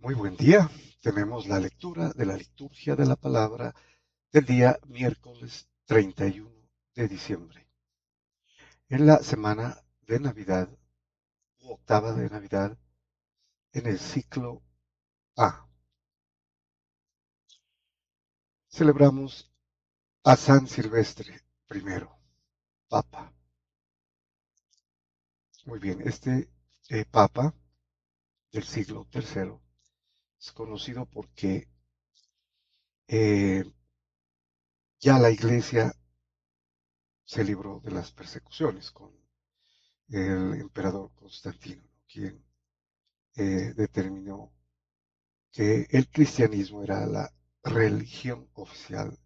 Muy buen día. Tenemos la lectura de la liturgia de la palabra del día miércoles 31 de diciembre. En la semana de Navidad, u octava de Navidad, en el ciclo A, celebramos a San Silvestre I, Papa. Muy bien, este Papa del siglo III es conocido porque eh, ya la Iglesia se libró de las persecuciones con el emperador Constantino, ¿no? Quien determinó que el cristianismo era la religión oficial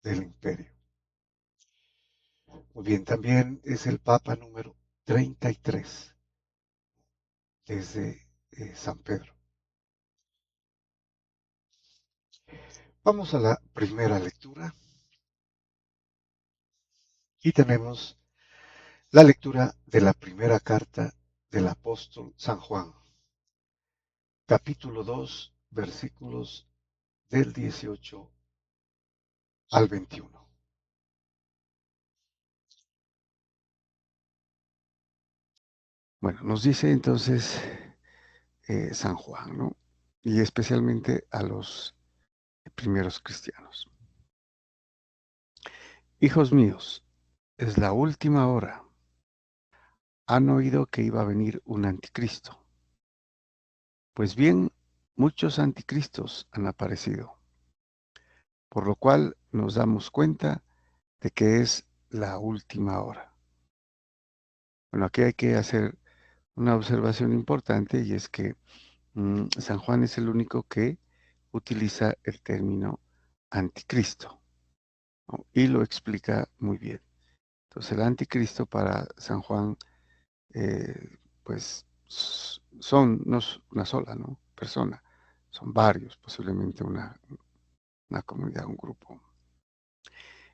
del imperio. Muy bien, también es el Papa número 33 desde San Pedro. Vamos a la primera lectura y tenemos la lectura de la primera carta del apóstol San Juan, capítulo 2, versículos del 18 al 21. Bueno, nos dice entonces San Juan, ¿no? Y especialmente a los primeros cristianos. Hijos míos, es la última hora. Han oído que iba a venir un anticristo. Pues bien, muchos anticristos han aparecido, por lo cual nos damos cuenta de que es la última hora. Bueno, aquí hay que hacer una observación importante y es que San Juan es el único que utiliza el término anticristo, ¿no? Y lo explica muy bien. Entonces el anticristo para San Juan, pues no es una sola, ¿no? Persona, son varios, posiblemente una comunidad, un grupo.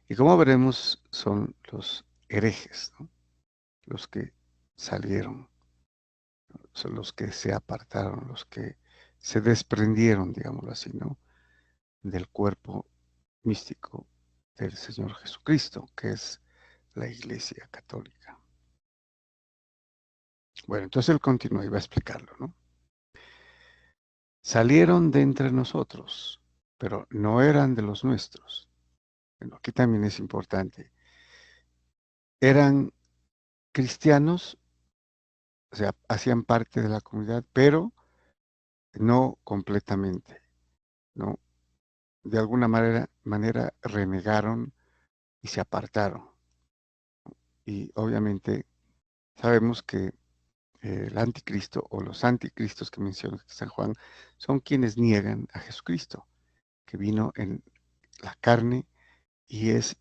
Y como veremos, son los herejes, ¿no? Los que salieron, son los que se apartaron, los que se desprendieron, digámoslo así, ¿no? Del cuerpo místico del Señor Jesucristo, que es la Iglesia Católica. Bueno, entonces él continúa y va a explicarlo, ¿no? Salieron de entre nosotros, pero no eran de los nuestros. Bueno, aquí también es importante. Eran cristianos, o sea, hacían parte de la comunidad, pero no completamente, ¿no? De alguna manera renegaron y se apartaron. Y obviamente sabemos que el anticristo o los anticristos que menciona San Juan son quienes niegan a Jesucristo, que vino en la carne y es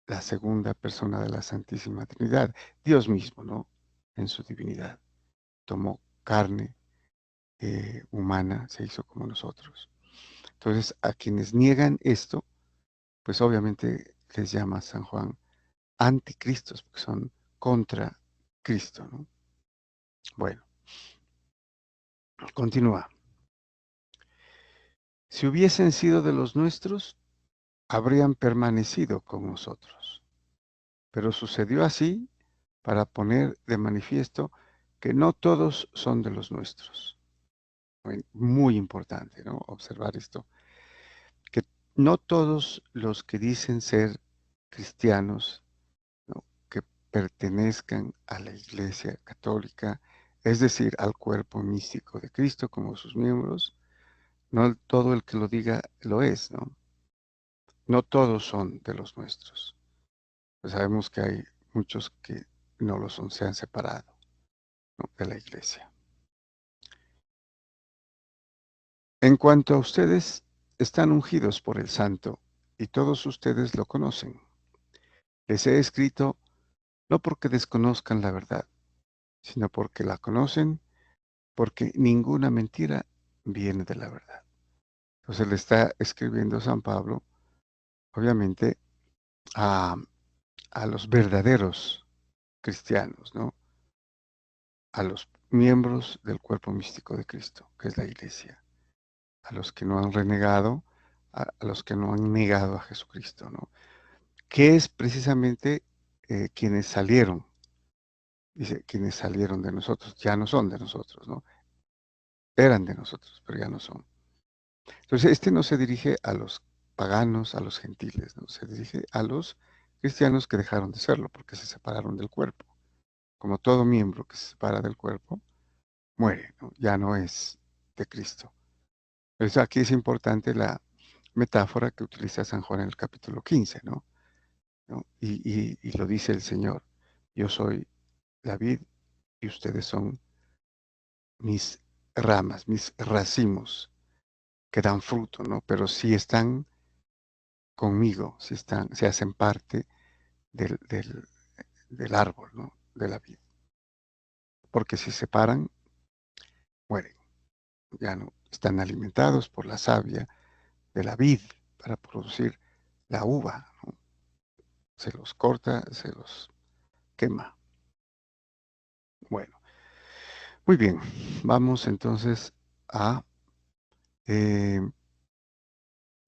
la segunda persona de la Santísima Trinidad, Dios mismo, ¿no? En su divinidad. Tomó carne humana, se hizo como nosotros. Entonces, a quienes niegan esto, pues obviamente les llama San Juan anticristos, porque son contra Cristo, ¿no? Bueno, continúa. Si hubiesen sido de los nuestros, habrían permanecido con nosotros. Pero sucedió así para poner de manifiesto que no todos son de los nuestros. Muy importante, ¿no? Observar esto, que no todos los que dicen ser cristianos, ¿no? Que pertenezcan a la Iglesia Católica, es decir, al cuerpo místico de Cristo como sus miembros, no todo el que lo diga lo es, ¿no? No todos son de los nuestros. Pues sabemos que hay muchos que no lo son, se han separado, ¿no? De la Iglesia. En cuanto a ustedes, están ungidos por el Santo, y todos ustedes lo conocen. Les he escrito no porque desconozcan la verdad, sino porque la conocen, porque ninguna mentira viene de la verdad. Entonces le está escribiendo San Pablo, obviamente, a, a los verdaderos cristianos, ¿no? A los miembros del cuerpo místico de Cristo, que es la Iglesia. a los que no han renegado, a los que no han negado a Jesucristo, ¿no? Que es precisamente quienes salieron, dice, quienes salieron de nosotros, ya no son de nosotros, ¿no? Eran de nosotros, pero ya no son. Entonces, este no se dirige a los paganos, a los gentiles, ¿no? Se dirige a los cristianos que dejaron de serlo porque se separaron del cuerpo. Como todo miembro que se separa del cuerpo, muere, ¿no? Ya no es de Cristo. Entonces, aquí es importante la metáfora que utiliza San Juan en el capítulo 15, ¿no? ¿No? Y lo dice el Señor, yo soy la vid y ustedes son mis ramas, mis racimos que dan fruto, ¿no? Pero si están conmigo, si están, se hacen parte del árbol, ¿no? De la vid. Porque si se separan, mueren. Ya no están alimentados por la savia de la vid para producir la uva, ¿no? Se los corta, se los quema. Bueno, muy bien. Vamos entonces a eh,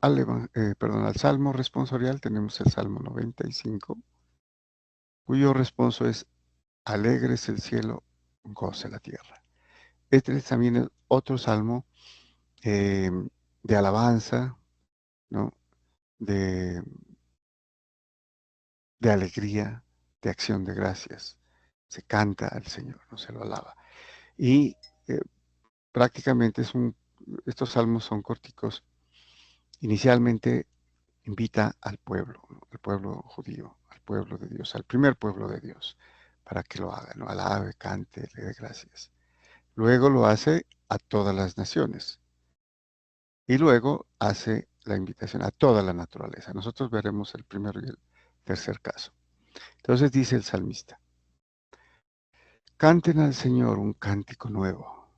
al Salmo responsorial. Tenemos el Salmo 95, cuyo responso es: alegre es el cielo, goce la tierra. Este también es otro salmo eh, de alabanza, ¿no? De, de alegría, de acción de gracias. Se canta al Señor, no se lo alaba. Y eh, prácticamente estos salmos son corticos. Inicialmente invita al pueblo, ¿no? Al pueblo judío, al pueblo de Dios, al primer pueblo de Dios, para que lo haga, ¿no? Alabe, cante, le dé gracias. Luego lo hace a todas las naciones y luego hace la invitación a toda la naturaleza. Nosotros veremos el primero y el tercer caso. Entonces dice el salmista: canten al Señor un cántico nuevo,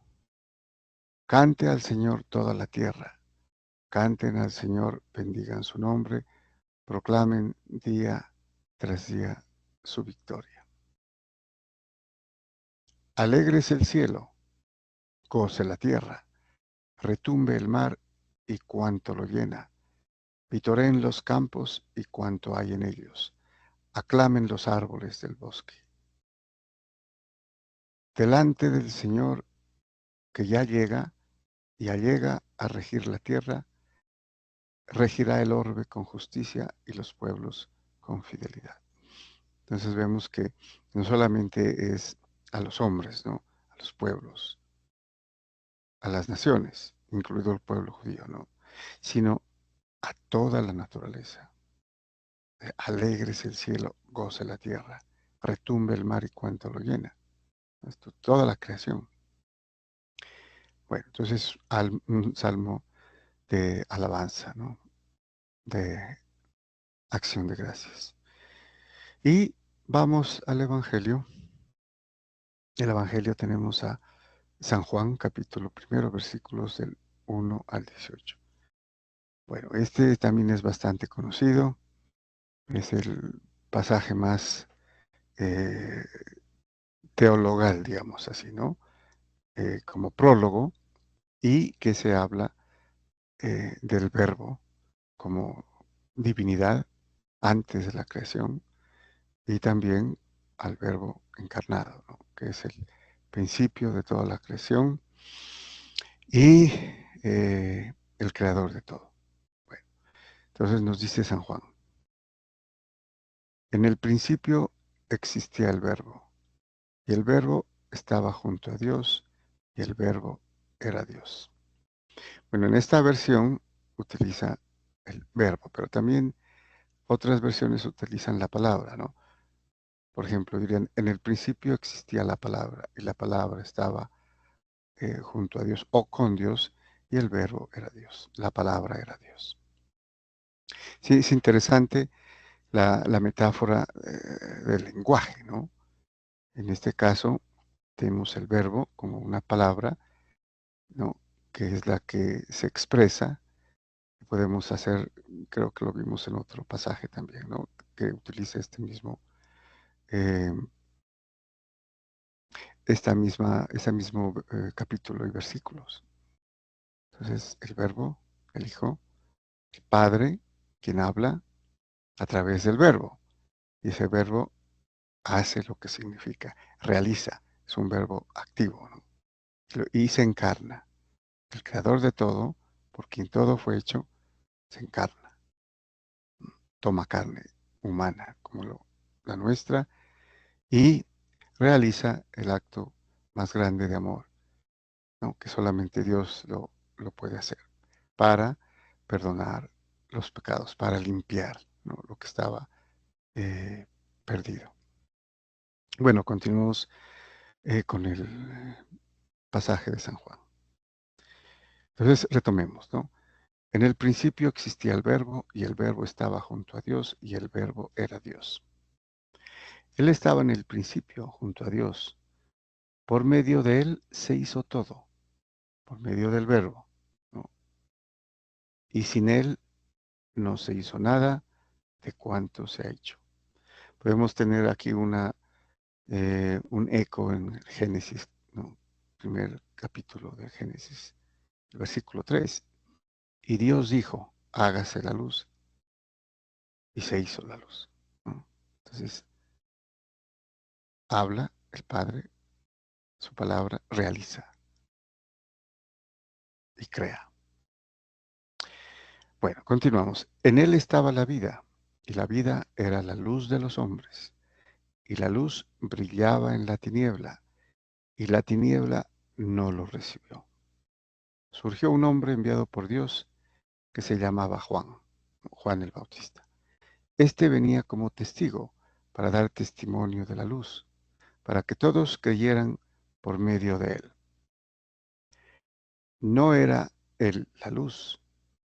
cante al Señor toda la tierra, canten al Señor, bendigan su nombre, proclamen día tras día su victoria. Alegres el cielo, goce la tierra, retumbe el mar y cuanto lo llena, vitoreen los campos y cuanto hay en ellos, aclamen los árboles del bosque. Delante del Señor que ya llega y allega a regir la tierra, regirá el orbe con justicia y los pueblos con fidelidad. Entonces vemos que no solamente es a los hombres, ¿no? A los pueblos, a las naciones, incluido el pueblo judío, ¿no? Sino a toda la naturaleza. Alegres el cielo, goce la tierra, retumbe el mar y cuanto lo llena. Esto, toda la creación. Bueno, entonces un salmo de alabanza, ¿no? De acción de gracias. Y vamos al Evangelio. El Evangelio tenemos a San Juan, capítulo primero, versículos del 1 al 18. Bueno, este también es bastante conocido. Es el pasaje más eh, teologal, digamos así, ¿no? Como prólogo, y que se habla del verbo como divinidad antes de la creación y también al verbo encarnado, ¿no? Que es el principio de toda la creación y el creador de todo. Bueno, entonces nos dice San Juan: en el principio existía el verbo, y el verbo estaba junto a Dios, y el verbo era Dios. Bueno, en esta versión utiliza el verbo, pero también otras versiones utilizan la palabra, ¿no? Por ejemplo, dirían: en el principio existía la palabra, y la palabra estaba junto a Dios o con Dios, y el verbo era Dios, la palabra era Dios. Sí, es interesante la metáfora del lenguaje, ¿no? En este caso, tenemos el verbo como una palabra, ¿no? Que es la que se expresa. Podemos hacer, creo que lo vimos en otro pasaje también, ¿no? Que utiliza eh, ese mismo capítulo y versículos. Entonces, el verbo, el Hijo, el Padre, quien habla a través del verbo. Y ese verbo hace lo que significa, realiza. Es un verbo activo, ¿no? Y se encarna. El creador de todo, por quien todo fue hecho, se encarna. Toma carne humana como la nuestra y realiza el acto más grande de amor, ¿no? Que solamente Dios lo puede hacer para perdonar los pecados, para limpiar, ¿no? Lo que estaba perdido. Bueno, continuamos con el pasaje de San Juan. Entonces, retomemos, ¿no? En el principio existía el verbo y el verbo estaba junto a Dios y el verbo era Dios. Él estaba en el principio junto a Dios. Por medio de él se hizo todo, por medio del verbo, ¿no? Y sin él no se hizo nada de cuanto se ha hecho. Podemos tener aquí un eco en el Génesis, ¿no? Primer capítulo del Génesis, el versículo 3. Y Dios dijo, hágase la luz, y se hizo la luz, ¿no? Entonces, habla el Padre, su palabra realiza y crea. Bueno, continuamos. En él estaba la vida, y la vida era la luz de los hombres, y la luz brillaba en la tiniebla, y la tiniebla no lo recibió. Surgió un hombre enviado por Dios que se llamaba Juan, Juan el Bautista. Este venía como testigo para dar testimonio de la luz, para que todos creyeran por medio de él. No era él la luz,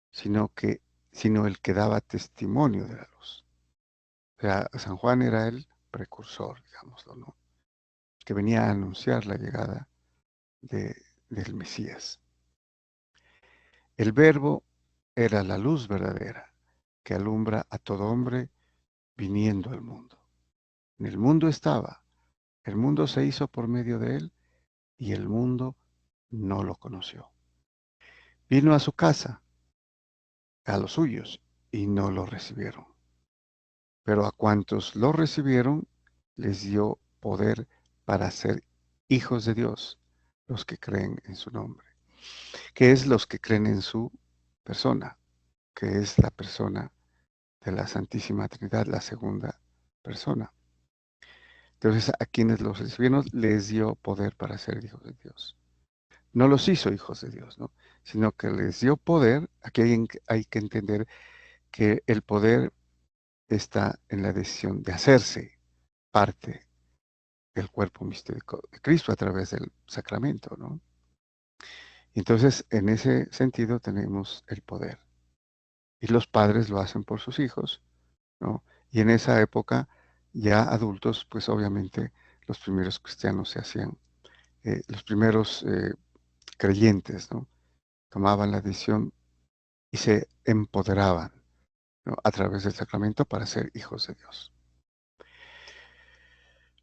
sino el que daba testimonio de la luz. O sea, San Juan era el precursor, digámoslo, ¿no? Que venía a anunciar la llegada de, del Mesías. El Verbo era la luz verdadera que alumbra a todo hombre viniendo al mundo. En el mundo estaba, el mundo se hizo por medio de él y el mundo no lo conoció. Vino a su casa, a los suyos, y no lo recibieron. Pero a cuantos lo recibieron, les dio poder para ser hijos de Dios, los que creen en su nombre, que es los que creen en su persona, que es la persona de la Santísima Trinidad, la segunda persona. Entonces, a quienes los recibieron, les dio poder para ser hijos de Dios. No los hizo hijos de Dios, ¿no? Sino que les dio poder. Aquí hay que entender que el poder está en la decisión de hacerse parte del cuerpo místico de Cristo a través del sacramento, ¿no? Entonces, en ese sentido tenemos el poder. Y los padres lo hacen por sus hijos, ¿no? Y en esa época, ya adultos, pues obviamente los primeros cristianos se hacían, los primeros creyentes, ¿no? Tomaban la decisión y se empoderaban, ¿no? A través del sacramento para ser hijos de Dios.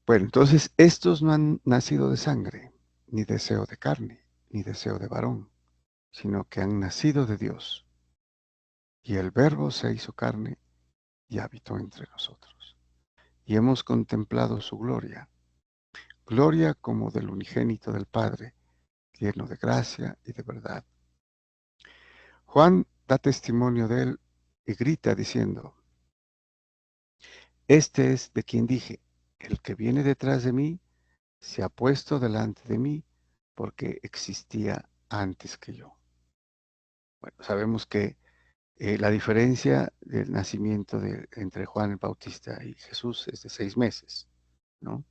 Bueno, entonces estos no han nacido de sangre, ni deseo de carne, ni deseo de varón, sino que han nacido de Dios. Y el Verbo se hizo carne y habitó entre nosotros. Y hemos contemplado su gloria, gloria como del unigénito del Padre, lleno de gracia y de verdad. Juan da testimonio de él y grita diciendo, este es de quien dije, el que viene detrás de mí se ha puesto delante de mí porque existía antes que yo. Bueno, sabemos que la diferencia del nacimiento entre Juan el Bautista y Jesús es de 6 meses, ¿no?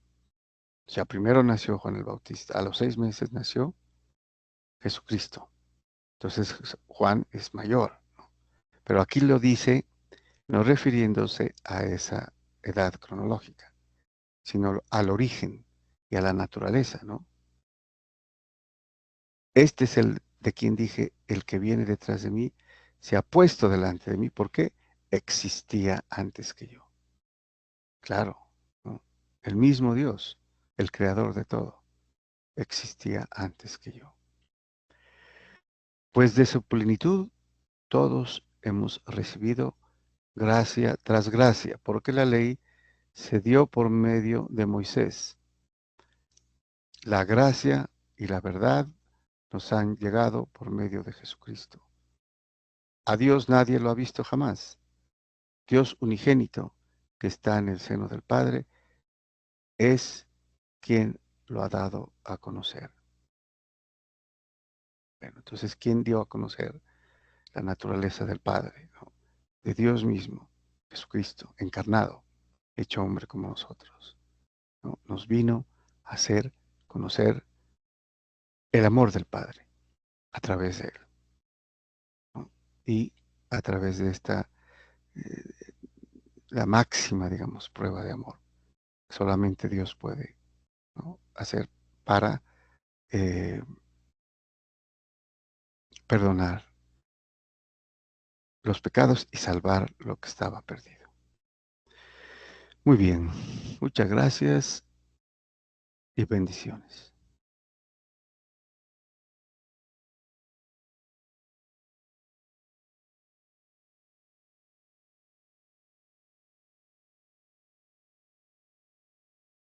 O sea, primero nació Juan el Bautista, a los 6 meses nació Jesucristo. Entonces Juan es mayor, ¿no? Pero aquí lo dice no refiriéndose a esa edad cronológica, sino al origen y a la naturaleza, ¿no? Este es el de quien dije, el que viene detrás de mí, se ha puesto delante de mí porque existía antes que yo. Claro, ¿no? El mismo Dios, el creador de todo, existía antes que yo. Pues de su plenitud todos hemos recibido gracia tras gracia, porque la ley se dio por medio de Moisés. La gracia y la verdad nos han llegado por medio de Jesucristo. A Dios nadie lo ha visto jamás. Dios unigénito, que está en el seno del Padre, es quien lo ha dado a conocer. Bueno, entonces, ¿quién dio a conocer la naturaleza del Padre? ¿No? De Dios mismo, Jesucristo, encarnado, hecho hombre como nosotros. ¿No? Nos vino a hacer conocer el amor del Padre a través de él. ¿No? Y a través de esta, eh, la máxima, digamos, prueba de amor. Solamente Dios puede, ¿no?, hacer para perdonar los pecados y salvar lo que estaba perdido. Muy bien, muchas gracias y bendiciones.